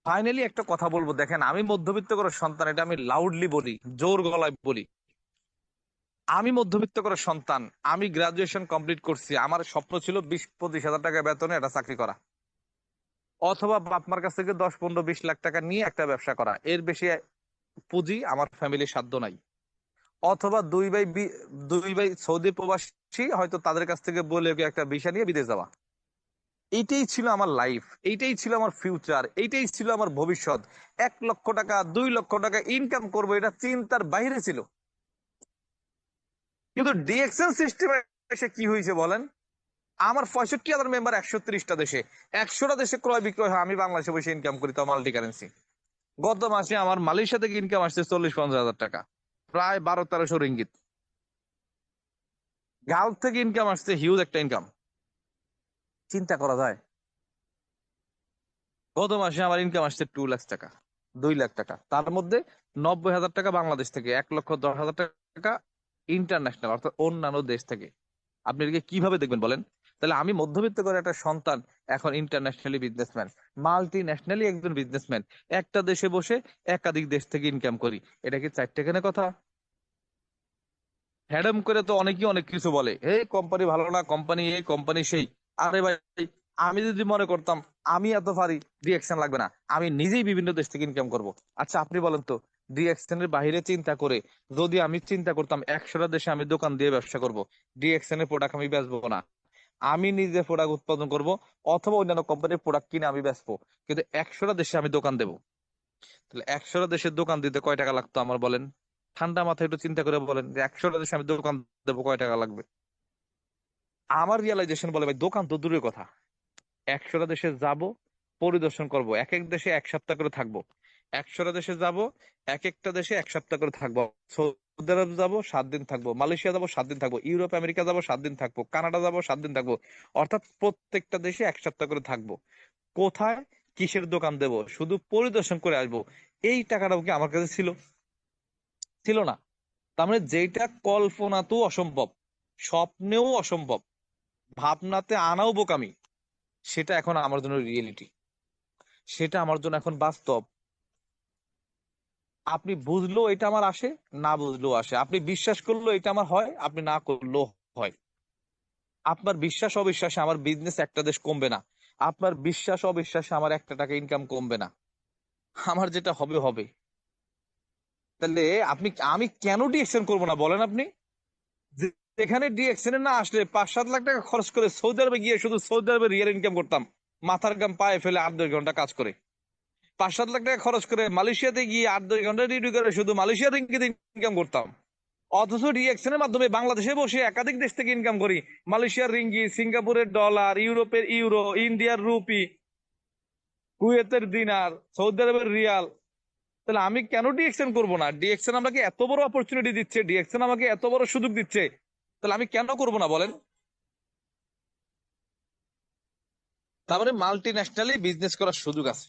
Finally একটা কথা বলবো, দেখেন আমি মধ্যবিত্ত করে সন্তান, এটা আমি লাউডলি বলি, জোর গলায় বলি। আমি মধ্যবিত্ত করে সন্তান, আমি গ্রাজুয়েশন কমপ্লিট করছি, আমার স্বপ্ন ছিল 20-25 হাজার টাকা বেতনে একটা চাকরি করা, অথবা বাপ মার কাছ থেকে 10-15-20 লাখ টাকা নিয়ে একটা ব্যবসা করা। এর বেশি পুঁজি আমার ফ্যামিলির সাধ্য নাই। অথবা দুই ভাই সৌদি প্রবাসী, হয়তো তাদের কাছ থেকে বলে ওকে একটা ভিসা নিয়ে বিদেশ যাওয়া। এইটাই ছিল আমার লাইফ, এইটাই ছিল আমার ফিউচার, এইটাই ছিল আমার ভবিষ্যৎ। 1 লক্ষ টাকা 2 লক্ষ টাকা ইনকাম করবো, এটা চিন্তার বাইরে ছিল। কিন্তু ডিএক্সএল সিস্টেমে এসে কি হয়েছে বলেন? আমার 65,000 মেম্বার 130টা দেশে, 100টা দেশে ক্রয় বিক্রয় হয়, আমি বাংলাদেশে বসে ইনকাম করি, তো মাল্টি কারেন্সি। গত মাসে আমার মালয়েশিয়া থেকে ইনকাম আসছে 40-50 হাজার টাকা, প্রায় 1200-1300 রিঙ্গিত। গালফ থেকে ইনকাম আসছে হিউজ একটা ইনকাম, চিন্তা করা যায়। গত মাসে আমার ইনকাম আসছে 2 লাখ টাকা, 2 লাখ টাকা, তার মধ্যে 90,000 টাকা বাংলাদেশ থেকে, 1,10,000 টাকা ইন্টারন্যাশনাল, অর্থাৎ অন্যান্য দেশ থেকে। আপনি এটাকে কিভাবে দেখবেন বলেন? তাহলে আমি মধ্যবিত্ত করে একটা সন্তান, এখন ইন্টারন্যাশনালি বিজনেসম্যান, মাল্টি ন্যাশনালি একজন বিজনেসম্যান, একটা দেশে বসে একাধিক দেশ থেকে ইনকাম করি। এটা কি চারটেখানে কথা? হ্যাডম করে তো অনেকেই অনেক কিছু বলে, এই কোম্পানি ভালো না, কোম্পানি এই কোম্পানি সেই। আরে ভাই, আমি যদি মনে করতাম আমি এত পারি, ডিএকশন লাগবে না, আমি নিজেই বিভিন্ন দেশ থেকে ইনকাম করব। আচ্ছা আপনি বলেন তো, ডিএকশনের বাইরে চিন্তা করে যদি আমি চিন্তা করতাম 100টা দেশে আমি দোকান দিয়ে ব্যবসা করব, ডিএকশনের প্রোডাক্ট আমি বেচবো না, আমি নিজে প্রোডাক্ট উৎপাদন করব, অথবা অন্যান্য কোম্পানির প্রোডাক্ট কিনে আমি বেচবো, কিন্তু 100টা দেশে আমি দোকান দেবো, তাহলে 100টা দেশের দোকান দিতে কয় টাকা লাগতো আমার বলেন? ঠান্ডা মাথায় একটু চিন্তা করে বলেন যে 100টা দেশে আমি দোকান দেবো, কয় টাকা লাগবে? আমার রিয়েলাইজেশন বলে ভাই, দোকান তো দূরের কথা, 100টা দেশে যাব, পরিদর্শন করব, এক এক দেশে 1 সপ্তাহ করে থাকবো। 100টা দেশে যাব, এক একটা দেশে 1 সপ্তাহ করে থাকবো। সৌদি আরব যাবো 7 দিন থাকবো, মালয়েশিয়া যাবো 7 দিন থাকবো, ইউরোপ আমেরিকা যাবো 7 দিন থাকবো, কানাডা যাবো 7 দিন থাকবো। অর্থাৎ প্রত্যেকটা দেশে 1 সপ্তাহ করে থাকবো। কোথায়, কিসের দোকান দেব, শুধু পরিদর্শন করে আসবো। এই টাকাটাও কি আমার কাছে ছিল? ছিল না। তার মানে যেটা কল্পনাতেও অসম্ভব, স্বপ্নেও অসম্ভব, ভাবনাতে আনাও বোকামি, সেটা এখন আমার জন্য রিয়েলিটি, সেটা আমার জন্য এখন বাস্তব। আপনি বুঝলেও এটা আমার আসে, না বুঝলেও আসে। আপনি বিশ্বাস করলেও এটা আমার হয়, আপনি না করলেও হয়। আপনার বিশ্বাস অবিশ্বাসে আমার বিজনেস একটা দেশ কমবে না, আপনার বিশ্বাস অবিশ্বাসে আমার 1 টাকা ইনকাম কমবে না। আমার যেটা হবে হবে। তাহলে আমি কেন ডিএকশন করবো না বলেন আপনি? এখানে ডিএকশন না আসলে 5-7 লাখ টাকা খরচ করে সৌদি আরবে গিয়ে শুধু সৌদি আরবে রিয়েল ইনকাম করতাম, মাথার গাম পায়ে ফেলে 8-10 ঘন্টা কাজ করে। 5-7 লাখ টাকা খরচ করে মালয়েশিয়াতে গিয়ে 8-10 ঘন্টা ডিউটি করে শুধু মালয়েশিয়া থেকে ইনকাম করতাম। অথচ ডিএকশনের মাধ্যমে বাংলাদেশে বসে একাধিক দেশ থেকে ইনকাম করি, মালয়েশিয়ার রিঙ্গি, সিঙ্গাপুরের ডলার, ইউরোপের ইউরো, ইন্ডিয়ার রুপি, কুয়েতের দিনার, সৌদি আরবের রিয়াল। তাহলে আমি কেন ডিএকশন করব না? ডিএকশন আমাকে এত বড় অপরচুনিটি দিচ্ছে, ডিএকশন আমাকে এত বড় সুযোগ দিচ্ছে, তাহলে আমি কেন করব না বলেন? তারপরে মাল্টি ন্যাশনালি বিজনেস করার সুযোগ আছে।